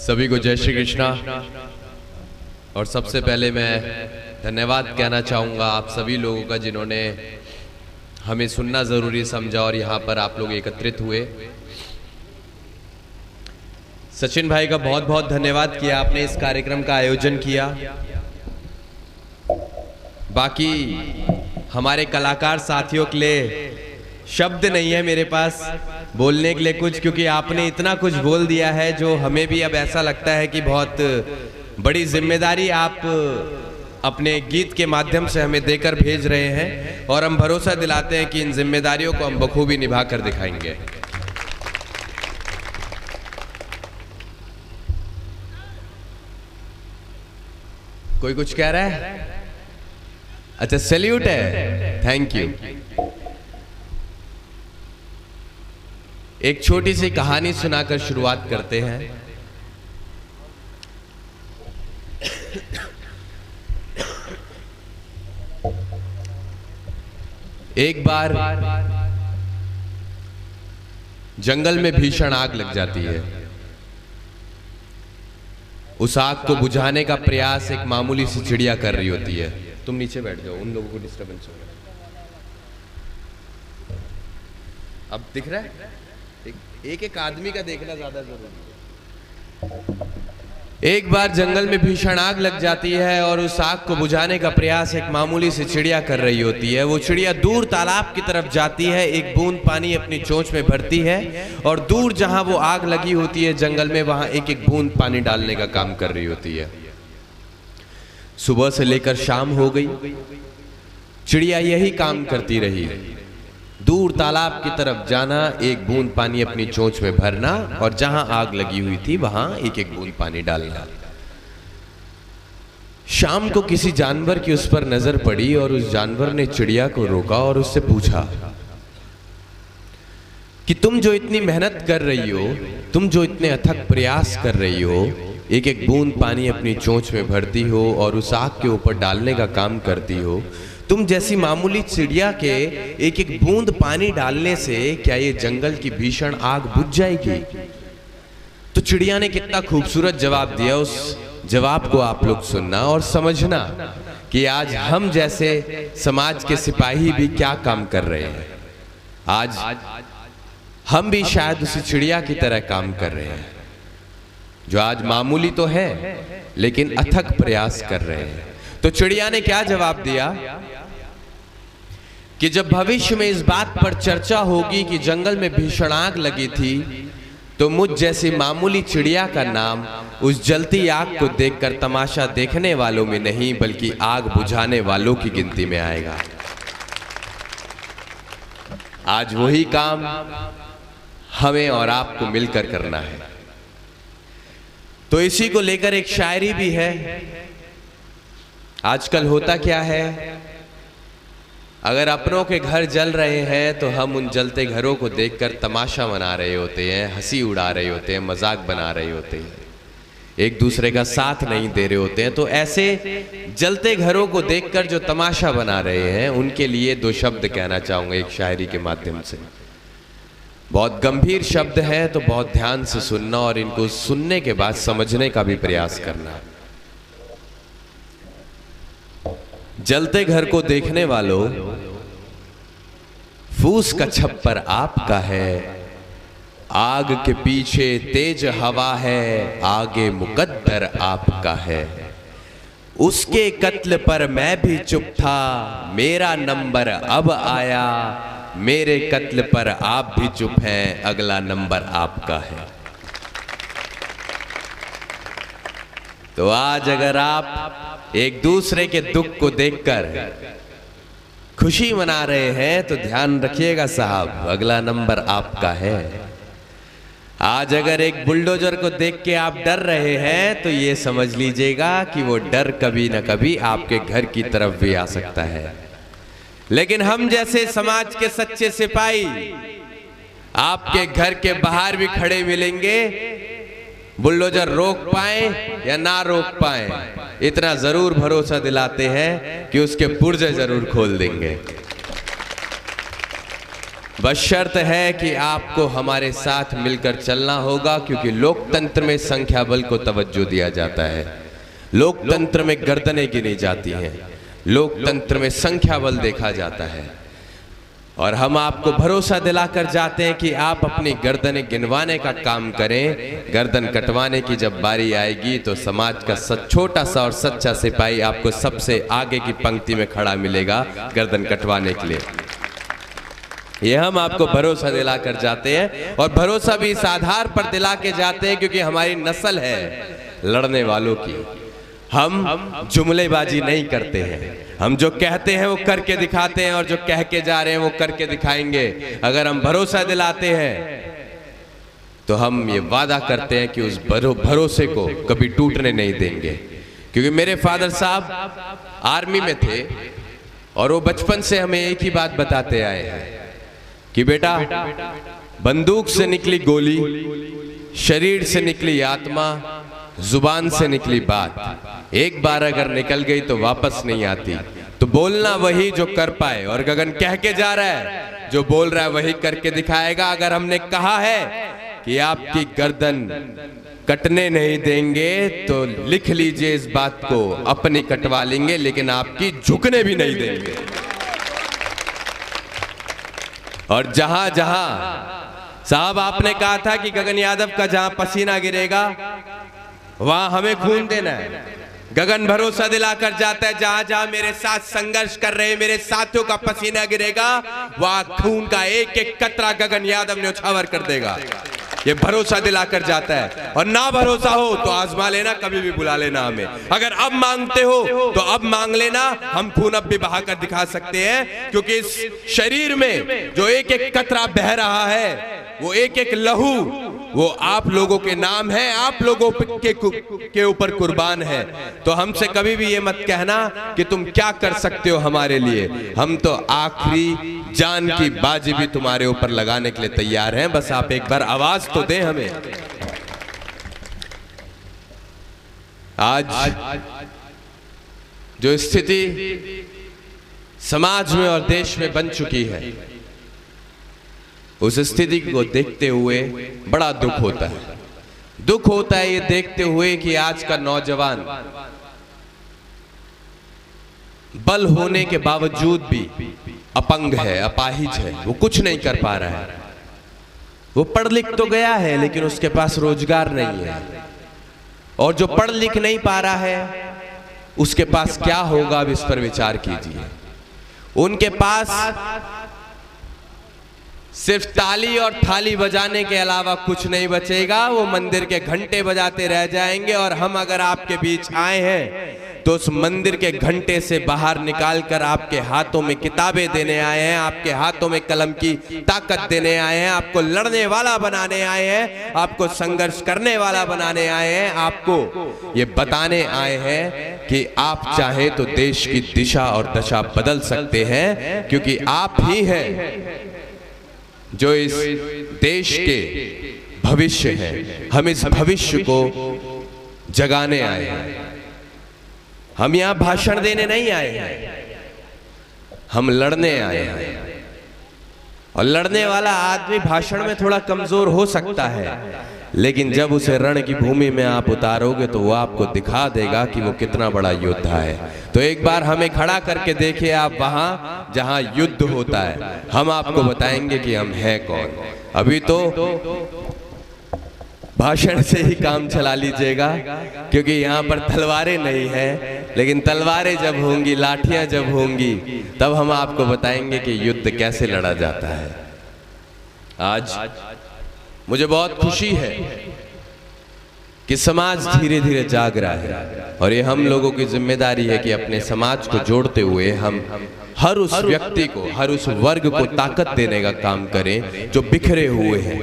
सभी को जय श्री कृष्णा। और सबसे पहले मैं धन्यवाद कहना चाहूँगा आप सभी लोगों का जिन्होंने हमें सुनना ज़रूरी समझा और यहाँ पर आप लोग एकत्रित हुए। सचिन भाई का बहुत बहुत धन्यवाद किया, आपने इस कार्यक्रम का आयोजन किया। बाकी हमारे कलाकार साथियों के लिए शब्द नहीं है मेरे पास बोलने के लिए कुछ, क्योंकि आपने इतना कुछ बोल दिया है जो हमें भी अब ऐसा लगता है कि बहुत बड़ी जिम्मेदारी आप अपने गीत के माध्यम से हमें देकर भेज रहे हैं और हम भरोसा दिलाते हैं कि इन जिम्मेदारियों को हम बखूबी निभा कर दिखाएंगे। कोई कुछ कह रहा है? अच्छा, सैल्यूट है, थैंक यू। एक छोटी सी कहानी सुनाकर शुरुआत करते हैं। एक बार जंगल में भीषण आग लग जाती है। उस आग को बुझाने का प्रयास एक मामूली सी चिड़िया कर रही होती है। तुम नीचे बैठ जाओ, उन लोगों को डिस्टर्बेंस हो रहा है। अब दिख रहा है? एक एक आदमी का देखना ज्यादा जरूरी है। एक बार जंगल में भीषण आग लग जाती है और उस आग को बुझाने का प्रयास एक मामूली सी चिड़िया कर रही होती है। वो चिड़िया दूर तालाब की तरफ जाती है, एक बूंद पानी अपनी चोंच में भरती है और दूर जहां वो आग लगी होती है जंगल में, वहां एक एक बूंद पानी डालने का काम कर रही होती है। सुबह से लेकर शाम हो गई, चिड़िया यही काम करती रही। दूर तालाब की तरफ जाना, एक बूंद पानी अपनी चोंच में भरना और जहां आग लगी हुई थी वहां एक एक बूंद पानी डालना। शाम को किसी जानवर की उस पर नजर पड़ी और उस जानवर ने चिड़िया को रोका और उससे पूछा कि तुम जो इतनी मेहनत कर रही हो, तुम जो इतने अथक प्रयास कर रही हो, एक एक बूंद पानी अपनी चोंच में भरती हो और उस आग के ऊपर डालने का काम करती हो, तुम जैसी मामूली चिड़िया के एक एक बूंद पानी डालने से क्या ये जंगल की भीषण आग बुझ जाएगी? तो चिड़िया ने कितना खूबसूरत जवाब दिया। उस जवाब को आप लोग सुनना और समझना कि आज हम जैसे समाज के सिपाही भी क्या काम कर रहे हैं। आज हम भी शायद उसी चिड़िया की तरह काम कर रहे हैं, जो आज मामूली तो है लेकिन अथक प्रयास कर रहे हैं। तो चिड़िया ने क्या जवाब दिया कि जब भविष्य में इस बात पर चर्चा होगी कि जंगल में भीषण आग लगी थी, तो मुझ जैसी मामूली चिड़िया का नाम उस जलती आग को देखकर तमाशा देखने वालों में नहीं बल्कि आग बुझाने वालों की गिनती में आएगा। आज वही काम हमें और आपको मिलकर करना है। तो इसी को लेकर एक शायरी भी है। आजकल होता क्या है, अगर अपनों के घर जल रहे हैं तो हम उन जलते घरों को देखकर तमाशा मना रहे होते हैं, हंसी उड़ा रहे होते हैं, मजाक बना रहे होते हैं, एक दूसरे का साथ नहीं दे रहे होते हैं। तो ऐसे जलते घरों को देखकर जो तमाशा बना रहे हैं उनके लिए दो शब्द कहना चाहूंगा एक शायरी के माध्यम से। बहुत गंभीर शब्द है तो बहुत ध्यान से सुनना और इनको सुनने के बाद समझने का भी प्रयास करना। जलते घर को देखने वालों, फूस का छप्पर आपका है, आग के पीछे तेज हवा है, आगे मुकद्दर आपका है। उसके कत्ल पर मैं भी चुप था, मेरा नंबर अब आया, मेरे कत्ल पर आप भी चुप हैं, अगला नंबर आपका है। तो आज अगर आप एक दूसरे के दुख को देखकर खुशी मना रहे हैं तो ध्यान रखिएगा साहब, अगला नंबर आपका है। आज अगर एक बुलडोजर को देख के आप डर रहे हैं तो ये समझ लीजिएगा कि वो डर कभी ना कभी आपके घर की तरफ भी आ सकता है। लेकिन हम जैसे समाज के सच्चे सिपाही आपके घर के बाहर भी खड़े मिलेंगे, बुलडोजर रोक पाए या ना रोक पाए, इतना जरूर भरोसा दिलाते हैं कि उसके पुर्जे जरूर खोल देंगे। बस शर्त है कि आपको हमारे साथ मिलकर चलना होगा, क्योंकि लोकतंत्र में संख्या बल को तवज्जो दिया जाता है, लोकतंत्र में गर्दनें गिनी जाती हैं, लोकतंत्र में संख्या बल देखा जाता है। और हम आपको भरोसा दिलाकर जाते हैं कि आप अपनी गर्दनें गिनवाने का काम करें। गर्दन कटवाने की जब बारी आएगी तो समाज का छोटा सा और सच्चा सिपाही आपको सबसे आगे की पंक्ति में खड़ा मिलेगा गर्दन कटवाने के लिए। ये हम आपको भरोसा दिलाकर जाते हैं, और भरोसा भी इस आधार पर दिला के जाते हैं क्योंकि हमारी नस्ल है लड़ने वालों की। हम जुमलेबाजी नहीं करते हैं, हम जो कहते हैं वो करके दिखाते हैं, और जो कह के जा रहे हैं वो करके दिखाएंगे। अगर हम भरोसा दिलाते हैं तो हम ये वादा करते हैं कि उस भरोसे को कभी टूटने नहीं देंगे। क्योंकि मेरे फादर साहब आर्मी में थे, और वो बचपन से हमें एक ही बात बताते आए हैं कि बेटा, बंदूक से निकली गोली, शरीर से निकली आत्मा, जुबान से निकली बात, एक बार अगर निकल गई तो वापस नहीं आती। तो बोलना वही जो कर पाए, और गगन कह के जा रहा है, जो बोल रहा है वही करके दिखाएगा। अगर हमने कहा है कि आपकी गर्दन कटने नहीं देंगे तो लिख लीजिए इस बात को, अपनी कटवा लेंगे लेकिन आपकी झुकने भी नहीं देंगे। और जहां जहां साहब आपने कहा था कि गगन यादव का जहां पसीना गिरेगा वहां हमें खून देना है। गगन भरोसा दिलाकर जाता है, जहां जहां मेरे साथ संघर्ष कर रहे मेरे साथियों का पसीना गिरेगा वहां खून का एक एक कतरा गगन यादव ने उछावर कर देगा। ये भरोसा दिलाकर जाता है। और ना भरोसा हो तो आजमा लेना, कभी भी बुला लेना हमें। अगर अब मांगते हो तो अब मांग लेना, हम खून अब भी बहाकर दिखा सकते हैं। क्योंकि इस शरीर में जो एक एक कतरा बह रहा है, वो एक एक लहू, वो आप लोगों के नाम है, आप लोगों के ऊपर कुर्बान है। तो हमसे कभी भी ये मत कहना कि तुम क्या कर सकते हो हमारे लिए। हम तो आखिरी जान की बाजी भी तुम्हारे ऊपर लगाने के लिए तैयार हैं। बस आप एक बार आवाज तो दें हमें। आज जो स्थिति समाज में और देश में बन चुकी है, उस स्थिति को देखते हुए बड़ा दुख होता है। दुख होता है ये देखते हुए कि आज का नौजवान बल होने के बावजूद भी अपंग है, अपाहिज है, वो कुछ नहीं कर पा रहा है। वो पढ़ लिख तो गया है लेकिन उसके पास रोजगार नहीं है, और जो पढ़ लिख नहीं पा रहा है उसके पास क्या होगा, अब इस पर विचार कीजिए। उनके पास सिर्फ ताली और थाली बजाने के अलावा कुछ नहीं बचेगा। वो मंदिर के घंटे बजाते रह जाएंगे, और हम अगर आपके बीच आए हैं तो उस मंदिर के घंटे से बाहर निकालकर आपके हाथों में किताबें देने आए हैं, आपके हाथों में कलम की ताकत देने आए हैं, आपको लड़ने वाला बनाने आए हैं, आपको संघर्ष करने वाला बनाने आए हैं, आपको ये बताने आए हैं कि आप चाहे तो देश की दिशा और दशा बदल सकते हैं। क्योंकि आप ही हैं जो इस देश के भविष्य हैं। हम इस भविष्य को जगाने आए हैं। हम यहां भाषण देने नहीं आए हैं, हम लड़ने आए हैं। और लड़ने वाला आदमी भाषण में थोड़ा कमजोर हो सकता है, लेकिन जब उसे रण की भूमि में आप उतारोगे तो वो आपको दिखा देगा कि वो कितना बड़ा योद्धा है। तो एक बार हमें खड़ा करके देखिए आप वहां जहां युद्ध होता है, हम आपको बताएंगे कि हम हैं कौन। अभी तो भाषण से ही काम चला लीजिएगा, क्योंकि यहाँ पर तलवारें नहीं हैं, लेकिन तलवारें जब होंगी, लाठियां जब होंगी, तब हम आपको बताएंगे कि युद्ध कैसे लड़ा जाता है। आज मुझे बहुत खुशी है कि समाज धीरे धीरे जाग रहा है, और ये हम लोगों की जिम्मेदारी है कि अपने समाज को जोड़ते हुए हम हर उस व्यक्ति को, हर उस वर्ग को ताकत देने का काम करें जो बिखरे हुए हैं,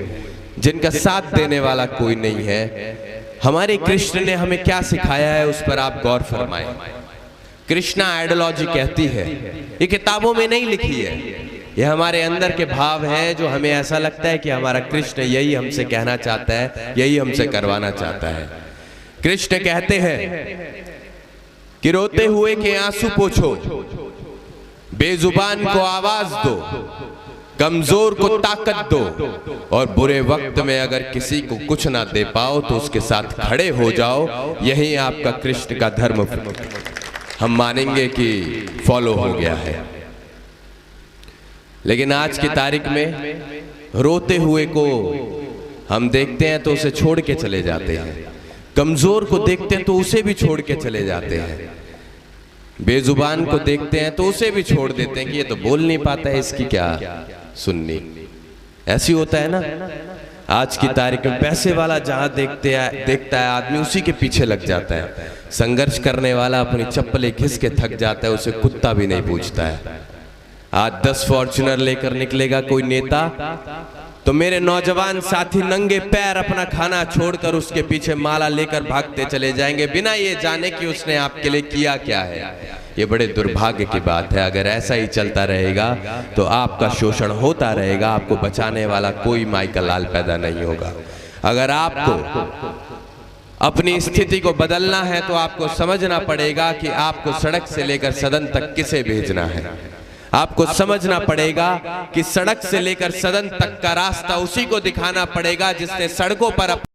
जिनका साथ देने वाला कोई नहीं है। हमारे कृष्ण ने हमें क्या सिखाया है उस पर आप गौर फरमाएं। कृष्णा आइडियोलॉजी कहती है, ये किताबों में नहीं लिखी है, ये हमारे अंदर के भाव हैं, जो हमें ऐसा लगता है कि हमारा कृष्ण यही हमसे कहना चाहता है, यही हमसे करवाना चाहता है। कृष्ण कहते हैं कि रोते हुए के आंसू पोंछो, बेजुबान को आवाज दो, कमजोर को ताकत दो, और बुरे वक्त में अगर किसी को कुछ ना दे पाओ तो उसके साथ खड़े हो जाओ। यही आपका कृष्ण का धर्म हम मानेंगे कि फॉलो हो गया है। लेकिन आज की तारीख में रोते हुए को हम देखते हैं तो उसे छोड़ के चले जाते हैं, कमजोर को देखते हैं तो उसे भी छोड़ के चले जाते हैं, बेजुबान को देखते हैं तो उसे भी छोड़ देते हैं कि ये तो बोल नहीं पाता है, इसकी क्या सुननी। ऐसी होता है ना आज की तारीख में। पैसे वाला जहां देखता है आदमी उसी के पीछे लग जाता है। संघर्ष करने वाला अपनी चप्पलें घिस के थक जाता है, उसे कुत्ता भी नहीं पूछता है। आज 10 फॉर्च्यूनर लेकर निकलेगा कोई नेता तो मेरे नौजवान साथी नंगे पैर अपना खाना छोड़कर उसके पीछे माला लेकर भागते चले जाएंगे, बिना ये जाने कि उसने आपके लिए किया क्या है। ये बड़े दुर्भाग्य की बात है। अगर ऐसा ही चलता रहेगा तो आपका शोषण होता रहेगा, आपको बचाने वाला कोई माई का लाल पैदा नहीं होगा। अगर आपको अपनी स्थिति को बदलना है तो आपको समझना पड़ेगा कि आपको सड़क से लेकर सदन तक किसे भेजना है। आपको समझना पड़ेगा कि सड़क से लेकर सदन तक का रास्ता उसी को दिखाना पड़ेगा जिसने सड़कों पर